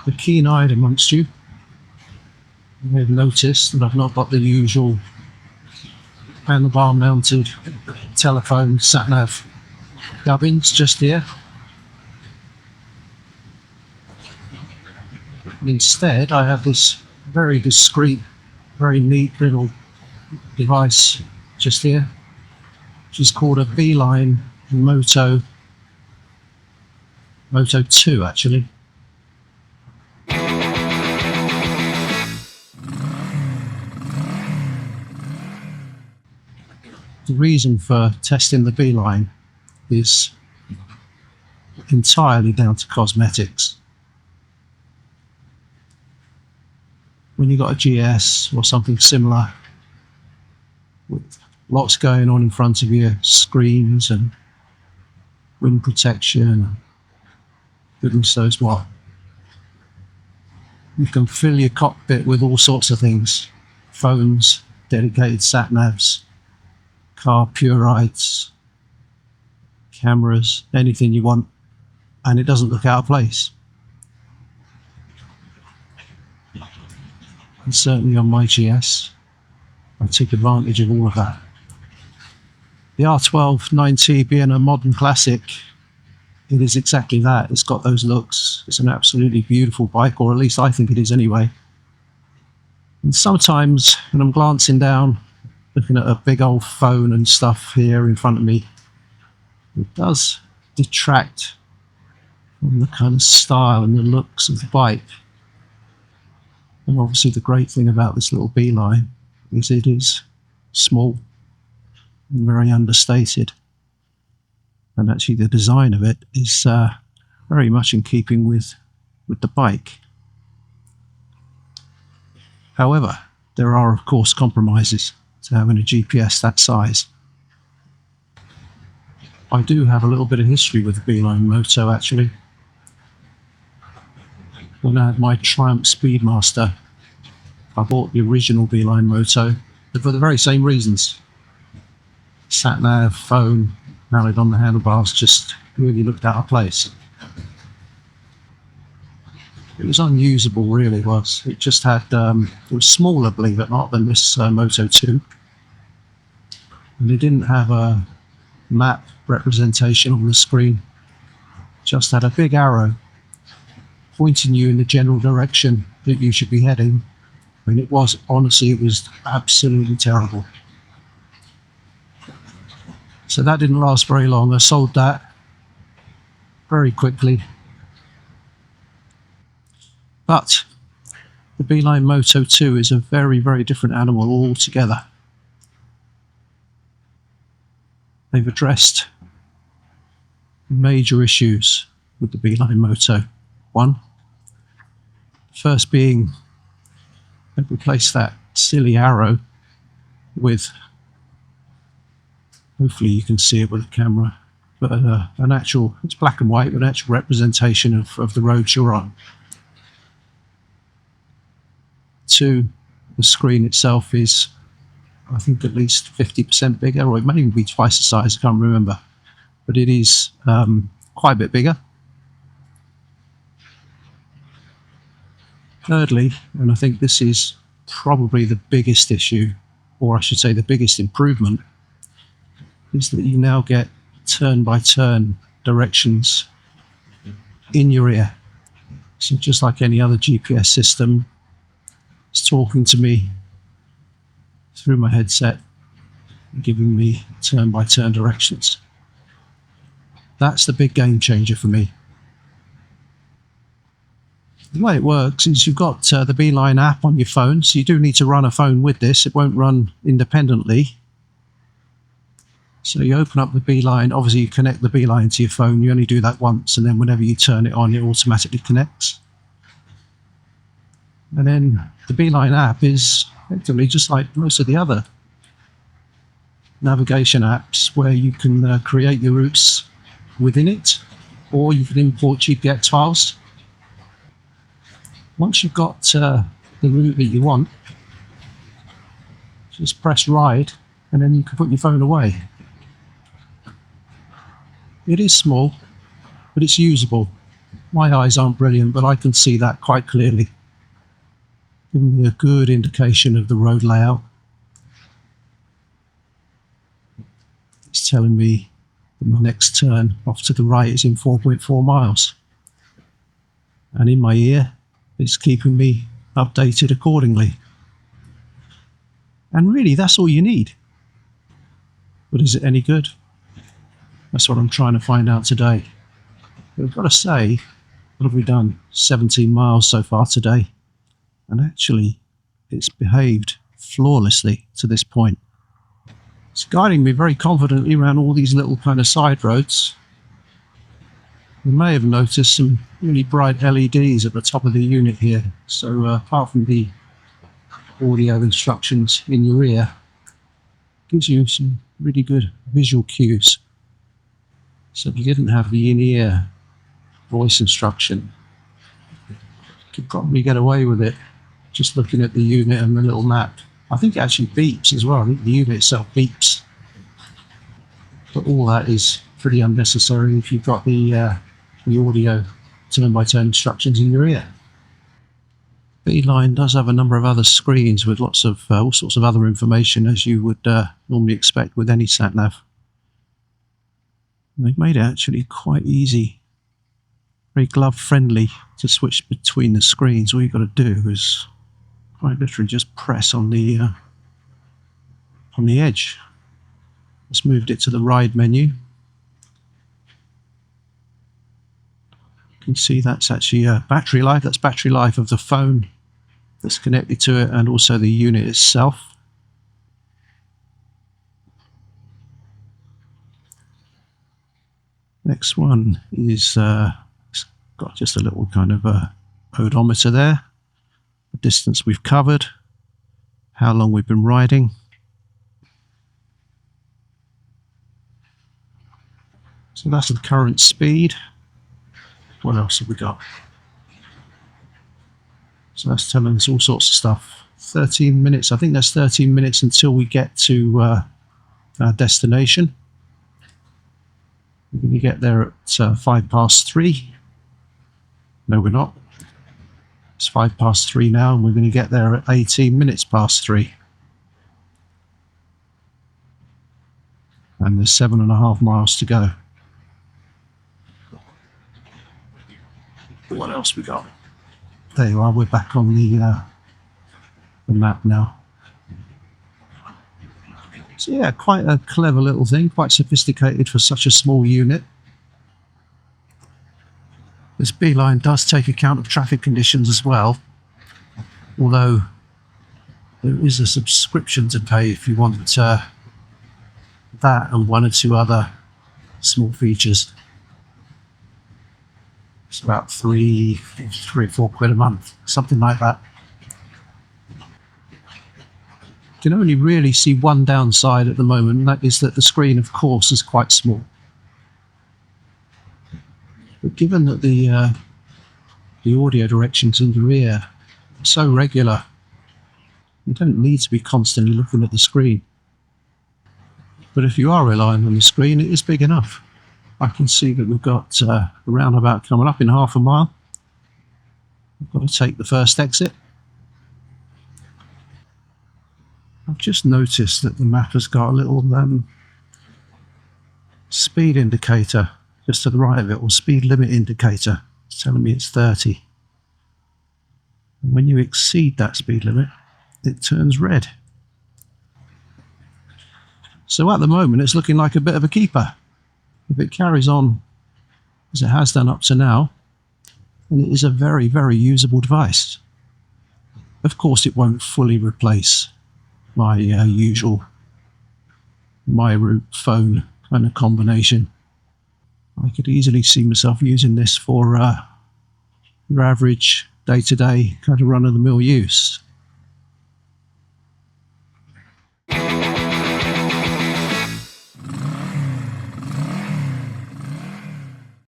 the keen-eyed amongst you may have noticed that I've not got the usual handlebar mounted telephone sat-nav gubbins just here. Instead, I have this very discreet, very neat little device just here, which is called a Beeline Moto II, actually. The reason for testing the Beeline is entirely down to cosmetics. When you've got a GS or something similar with lots going on in front of you, screens and wind protection, goodness knows what, you can fill your cockpit with all sorts of things: phones, dedicated sat-navs, car pure rides, cameras, anything you want, and it doesn't look out of place. And certainly on my GS, I took advantage of all of that. The R12 NineT being a modern classic, it is exactly that. It's got those looks. It's an absolutely beautiful bike, or at least I think it is anyway. And sometimes when I'm glancing down, looking at a big old phone and stuff here in front of me, it does detract from the kind of style and the looks of the bike. And obviously the great thing about this little Beeline is it is small and very understated. And actually the design of it is very much in keeping with the bike. However, there are of course compromises to having a GPS that size. I do have a little bit of history with the Beeline Moto actually. When I had my Triumph Speedmaster, I bought the original Beeline Moto for the very same reasons. Sat-nav, phone, mounted on the handlebars, just really looked out of place. It was unusable, really was. It just had, it was smaller, believe it or not, than this Moto II. And it didn't have a map representation on the screen. Just had a big arrow pointing you in the general direction that you should be heading. I mean, it was, honestly, it was absolutely terrible. So that didn't last very long. I sold that very quickly. But the Beeline Moto II is a very, very different animal altogether. They've addressed major issues with the Beeline Moto. One, first being they've replaced that silly arrow with, hopefully you can see it with a camera, but an actual, it's black and white, but an actual representation of the roads you're on. Two, the screen itself is, I think, at least 50% bigger, or it may even be twice the size, I can't remember, but it is quite a bit bigger. Thirdly, and I think this is probably the biggest issue, or I should say the biggest improvement, is that you now get turn-by-turn directions in your ear. So just like any other GPS system, it's talking to me through my headset, giving me turn-by-turn directions. That's the big game changer for me. The way it works is you've got the Beeline app on your phone, so you do need to run a phone with this. It won't run independently. So you open up the Beeline, obviously you connect the Beeline to your phone, you only do that once, and then whenever you turn it on, it automatically connects. And then the Beeline app is effectively just like most of the other navigation apps, where you can create your routes within it, or you can import GPS files. Once you've got the route that you want, just press ride, and then you can put your phone away. It is small, but it's usable. My eyes aren't brilliant, but I can see that quite clearly, giving me a good indication of the road layout. It's telling me that my next turn off to the right is in 4.4 miles. And in my ear, it's keeping me updated accordingly. And really, that's all you need. But is it any good? That's what I'm trying to find out today. But I've got to say, what have we done? 17 miles so far today. And actually, it's behaved flawlessly to this point. It's guiding me very confidently around all these little kind of side roads. You may have noticed some really bright LEDs at the top of the unit here. So apart from the audio instructions in your ear, it gives you some really good visual cues. So if you didn't have the in-ear voice instruction, you could probably get away with it just looking at the unit and the little map. I think it actually beeps as well. I think the unit itself beeps. But all that is pretty unnecessary if you've got the audio turn-by-turn instructions in your ear. Beeline does have a number of other screens with lots of all sorts of other information, as you would normally expect with any sat-nav. They've made it actually quite easy, very glove-friendly to switch between the screens. All you've got to do is quite literally just press on the edge. Just moved it to the ride menu. You can see that's actually battery life. That's battery life of the phone that's connected to it, and also the unit itself. Next one is it's got just a little kind of odometer there, the distance we've covered, how long we've been riding. So that's the current speed. What else have we got? So that's telling us all sorts of stuff. 13 minutes, I think that's 13 minutes until we get to our destination. We're going to get there at 3:05. No, we're not. It's 3:05 now, and we're going to get there at 18 minutes past 3. And there's 7.5 miles to go. What else we got? There you are, we're back on the map now. So yeah, quite a clever little thing, quite sophisticated for such a small unit. This Beeline does take account of traffic conditions as well, although there is a subscription to pay if you want that and one or two other small features. It's about three or 4 quid a month, something like that. You can only really see one downside at the moment, and that is that the screen, of course, is quite small. But given that the audio directions in your ear are so regular, you don't need to be constantly looking at the screen. But if you are relying on the screen, it is big enough. I can see that we've got a roundabout coming up in half a mile. We've got to take the first exit. I've just noticed that the map has got a little speed indicator just to the right of it, or speed limit indicator. It's telling me it's 30. And when you exceed that speed limit, it turns red. So at the moment, it's looking like a bit of a keeper. If it carries on as it has done up to now, then it is a very, very usable device. Of course, it won't fully replace my usual MyRoute phone kind of combination. I could easily see myself using this for your average day-to-day kind of run-of-the-mill use.